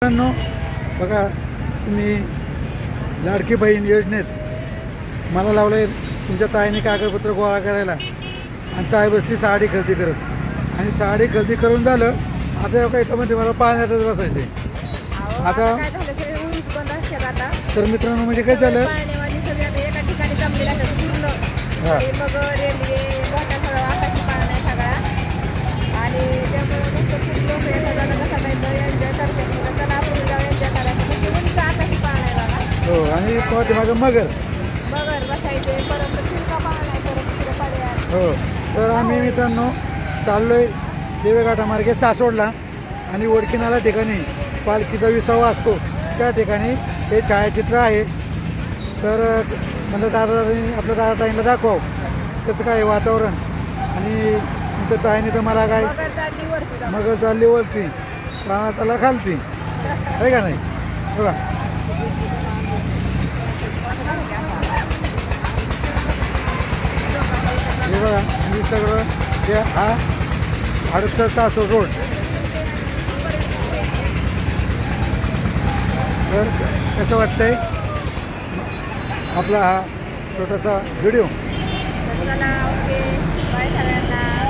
मित्रांनो बघा तुम्ही लाडकी बहीण योजनेत मला लावले तुमच्या ताईने कागदपत्र गोळा करायला आणि ताई बसली साडी खरेदी करत आणि साडी खरेदी करून झालं आता एका याच्यामध्ये मला पाण्यातच बसायचे आता तर मित्रांनो म्हणजे काय झालं एका ठिकाणी जमलेला पूर्ण मग रेल्वे मोठ्या सगळं आकाशी पाळणा आहे सगळा आणि त्यामुळे खूप लोक एखाद्याला कसं काय एन्जॉय करतात चला आपण एन्जॉय करायचं म्हणजे उंच आकाशी पाळणा आहे बघा हो आणि पाठीमागं मगर बसायचे परत फिरका पाळणा आहे परत फिरका पाड्या हो तर आम्ही मित्रांनो चाललोय देवेघाटामार्गे सासवडला आणि वडकीनाला ठिकाणी पालखीचा विसावा असतो त्या ठिकाणी हे छायाचित्र आहे तर म्हणलं दादानी आपल्या दादा ताईंना दाखव कसं काय वातावरण आणि तुमच्या ताईने तर मला काय मगर चालली वरती प्राणात आला खालती आहे का नाही बघा हे बघा मी सगळं हे हा हडपसर सासवड रोड तर कसं वाटतंय आपला हा छोटासा व्हिडिओ चला ओके बाय सगळ्यांना